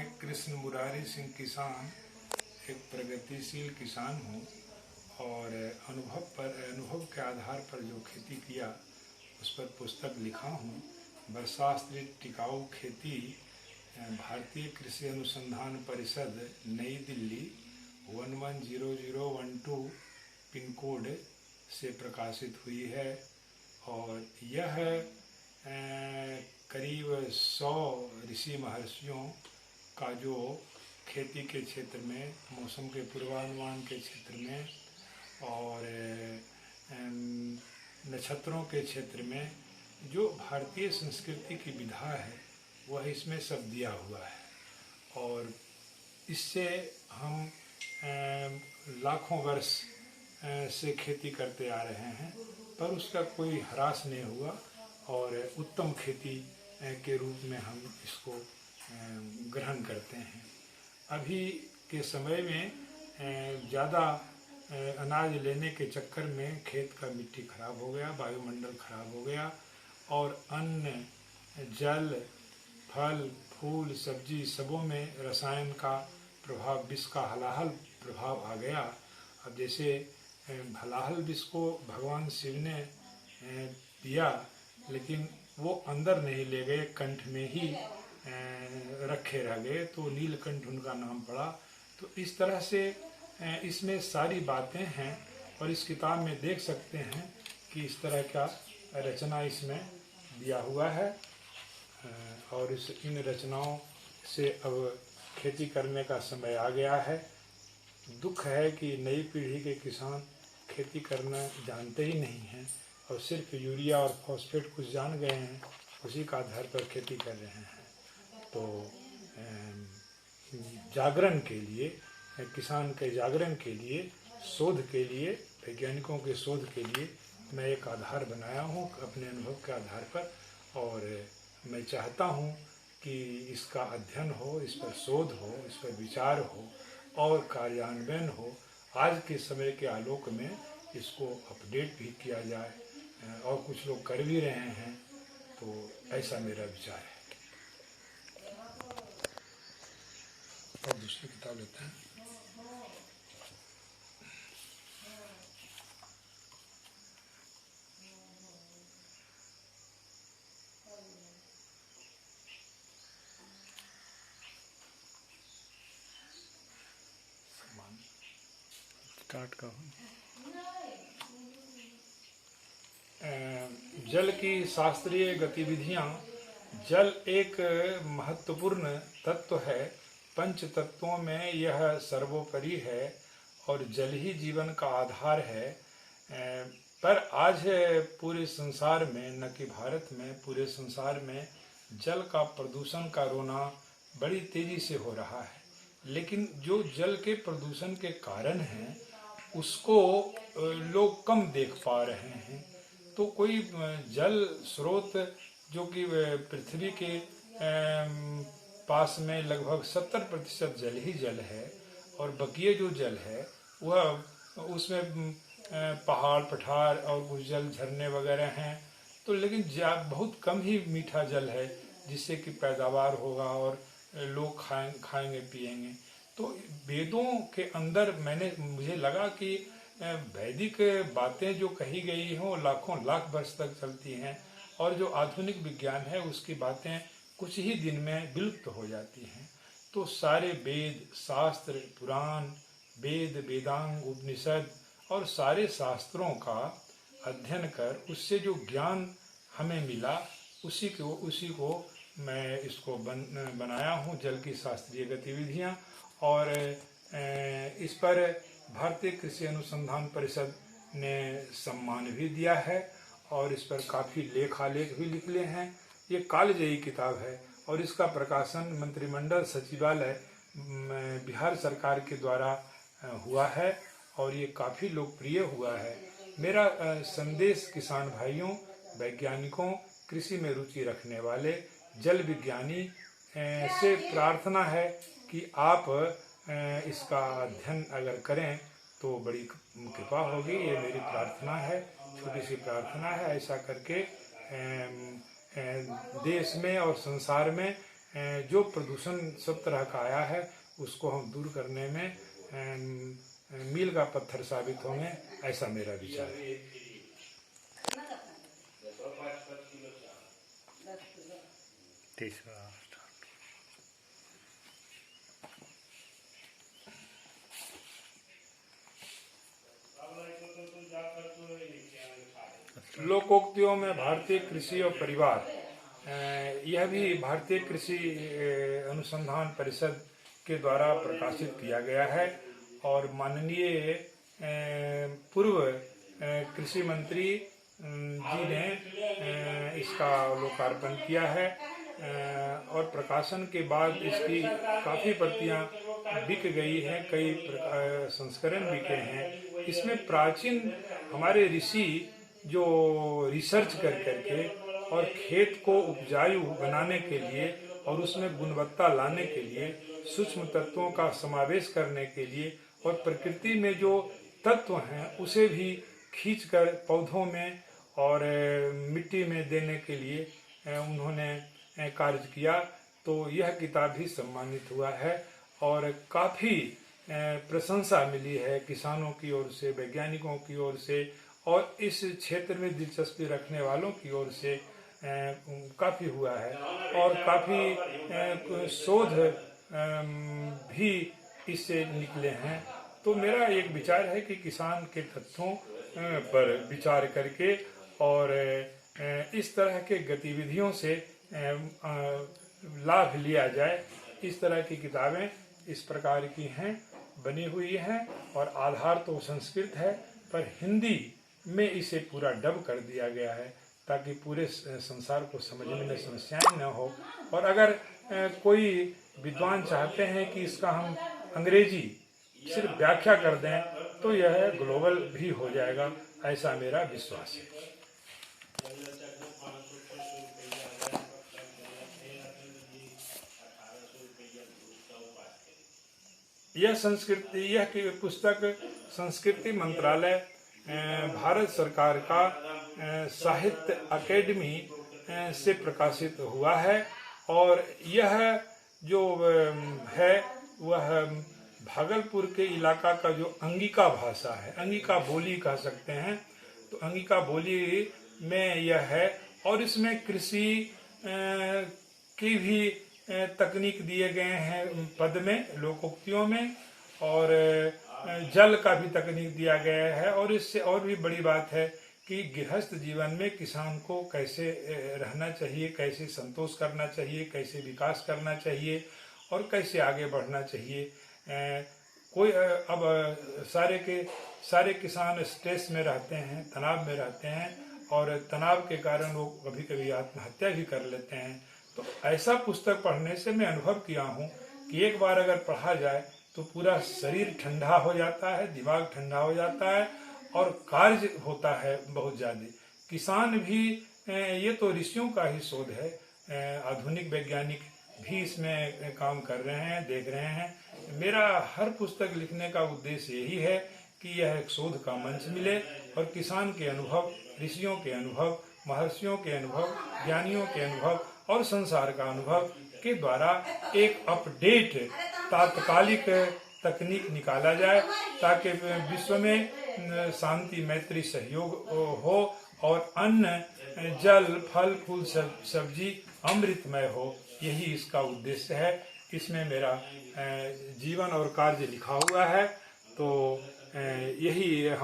मैं कृष्ण मुरारी सिंह किसान एक प्रगतिशील किसान हूँ और अनुभव के आधार पर जो खेती किया उस पर पुस्तक लिखा हूँ। वर्षाश्रित टिकाऊ खेती भारतीय कृषि अनुसंधान परिषद नई दिल्ली 110012 पिन कोड से प्रकाशित हुई है और यह करीब 100 ऋषि महर्षियों का जो खेती के क्षेत्र में, मौसम के पूर्वानुमान के क्षेत्र में और नक्षत्रों के क्षेत्र में जो भारतीय संस्कृति की विधा है वह इसमें सब दिया हुआ है और इससे हम लाखों वर्ष से खेती करते आ रहे हैं पर उसका कोई ह्रास नहीं हुआ और उत्तम खेती के रूप में हम इसको ग्रहण करते हैं। अभी के समय में ज़्यादा अनाज लेने के चक्कर में खेत का मिट्टी खराब हो गया, वायुमंडल खराब हो गया और अन्न, जल, फल, फूल, सब्जी सबों में रसायन का प्रभाव, विष का हलाहल प्रभाव आ गया। अब जैसे हलाहल विष को भगवान शिव ने पिया लेकिन वो अंदर नहीं ले गए, कंठ में ही रखे रह गए तो नीलकंठ उनका नाम पड़ा। तो इस तरह से इसमें सारी बातें हैं और इस किताब में देख सकते हैं कि इस तरह का रचना इसमें दिया हुआ है और इन रचनाओं से अब खेती करने का समय आ गया है। दुख है कि नई पीढ़ी के किसान खेती करना जानते ही नहीं हैं और सिर्फ यूरिया और फॉस्फेट कुछ जान गए हैं, उसी का आधार पर खेती कर रहे हैं। तो जागरण के लिए, किसान के जागरण के लिए, शोध के लिए, वैज्ञानिकों के शोध के लिए मैं एक आधार बनाया हूँ अपने अनुभव के आधार पर और मैं चाहता हूँ कि इसका अध्ययन हो, इस पर शोध हो, इस पर विचार हो और कार्यान्वयन हो। आज के समय के आलोक में इसको अपडेट भी किया जाए और कुछ लोग कर भी रहे हैं। तो ऐसा मेरा विचार है। और दूसरी किताब लेते हैं। स्टार्ट करो। जल की शास्त्रीय गतिविधियाँ। जल एक महत्वपूर्ण तत्व है। पंच तत्वों में यह सर्वोपरि है और जल ही जीवन का आधार है। पर आज पूरे संसार में, न कि भारत में, पूरे संसार में जल का प्रदूषण का रोना बड़ी तेजी से हो रहा है। लेकिन जो जल के प्रदूषण के कारण हैं उसको लोग कम देख पा रहे हैं। तो कोई जल स्रोत जो कि पृथ्वी के पास में लगभग 70% जल ही जल है और बकिए जो जल है वह उसमें पहाड़, पठार और कुछ जल, झरने वगैरह हैं। तो लेकिन बहुत कम ही मीठा जल है जिससे कि पैदावार होगा और लोग खाएंगे पिएंगे। तो वेदों के अंदर मुझे लगा कि वैदिक बातें जो कही गई हैं वो लाखों लाख वर्ष तक चलती हैं और जो आधुनिक विज्ञान है उसकी बातें कुछ ही दिन में विलुप्त हो जाती हैं। तो सारे वेद, शास्त्र, पुराण, वेद, वेदांग, उपनिषद और सारे शास्त्रों का अध्ययन कर उससे जो ज्ञान हमें मिला उसी को मैं इसको बनाया हूँ, जल की शास्त्रीय गतिविधियाँ। और इस पर भारतीय कृषि अनुसंधान परिषद ने सम्मान भी दिया है और इस पर काफ़ी लेखालेख भी लिखे हैं। ये कालजयी किताब है और इसका प्रकाशन मंत्रिमंडल सचिवालय बिहार सरकार के द्वारा हुआ है और ये काफ़ी लोकप्रिय हुआ है। मेरा संदेश किसान भाइयों, वैज्ञानिकों, कृषि में रुचि रखने वाले जल विज्ञानी से प्रार्थना है कि आप इसका अध्ययन अगर करें तो बड़ी कृपा होगी। ये मेरी प्रार्थना है, छोटी सी प्रार्थना है। ऐसा करके देश में और संसार में जो प्रदूषण सब तरह का आया है उसको हम दूर करने में मील का पत्थर साबित होंगे, ऐसा मेरा विचार है। लोकोक्तियों में भारतीय कृषि और परिवार, यह भी भारतीय कृषि अनुसंधान परिषद के द्वारा प्रकाशित किया गया है और माननीय पूर्व कृषि मंत्री जी ने इसका लोकार्पण किया है और प्रकाशन के बाद इसकी काफ़ी प्रतियां बिक गई हैं, कई संस्करण बिके हैं। इसमें प्राचीन हमारे ऋषि जो रिसर्च कर करके और खेत को उपजाऊ बनाने के लिए और उसमें गुणवत्ता लाने के लिए, सूक्ष्म तत्वों का समावेश करने के लिए और प्रकृति में जो तत्व हैं उसे भी खींचकर पौधों में और मिट्टी में देने के लिए उन्होंने कार्य किया। तो यह किताब भी सम्मानित हुआ है और काफ़ी प्रशंसा मिली है किसानों की ओर से, वैज्ञानिकों की ओर से और इस क्षेत्र में दिलचस्पी रखने वालों की ओर से काफ़ी हुआ है और काफ़ी शोध भी इससे निकले हैं। तो मेरा एक विचार है कि किसान के तथ्यों पर विचार करके और इस तरह के गतिविधियों से लाभ लिया जाए। इस तरह की किताबें इस प्रकार की हैं, बनी हुई हैं और आधार तो संस्कृत है पर हिंदी में इसे पूरा डब कर दिया गया है ताकि पूरे संसार को समझने में समस्याएं न हो। और अगर कोई विद्वान चाहते हैं कि इसका हम अंग्रेजी सिर्फ व्याख्या कर दें तो यह ग्लोबल भी हो जाएगा, ऐसा मेरा विश्वास है। यह पुस्तक संस्कृति मंत्रालय, भारत सरकार का साहित्य अकेडमी से प्रकाशित हुआ है और यह जो है वह भागलपुर के इलाका का जो अंगिका भाषा है, अंगिका बोली कह सकते हैं, तो अंगिका बोली में यह है और इसमें कृषि की भी तकनीक दिए गए हैं पद में, लोकोक्तियों में, और जल का भी तकनीक दिया गया है। और इससे और भी बड़ी बात है कि गृहस्थ जीवन में किसान को कैसे रहना चाहिए, कैसे संतोष करना चाहिए, कैसे विकास करना चाहिए और कैसे आगे बढ़ना चाहिए। कोई अब सारे किसान स्ट्रेस में रहते हैं, तनाव में रहते हैं और तनाव के कारण वो कभी कभी आत्महत्या भी कर लेते हैं। तो ऐसा पुस्तक पढ़ने से मैं अनुभव किया हूँ कि एक बार अगर पढ़ा जाए तो पूरा शरीर ठंडा हो जाता है, दिमाग ठंडा हो जाता है और कार्य होता है बहुत ज़्यादा। किसान भी, ये तो ऋषियों का ही शोध है, आधुनिक वैज्ञानिक भी इसमें काम कर रहे हैं, देख रहे हैं। मेरा हर पुस्तक लिखने का उद्देश्य यही है कि यह एक शोध का मंच मिले और किसान के अनुभव, ऋषियों के अनुभव, महर्षियों के अनुभव, ज्ञानियों के अनुभव और संसार का अनुभव के द्वारा एक अपडेट तात्कालिक तकनीक निकाला जाए ताकि विश्व में शांति, मैत्री, सहयोग हो और अन्न, जल, फल, फूल, सब्जी अमृतमय हो। यही इसका उद्देश्य है। इसमें मेरा जीवन और कार्य लिखा हुआ है। तो यही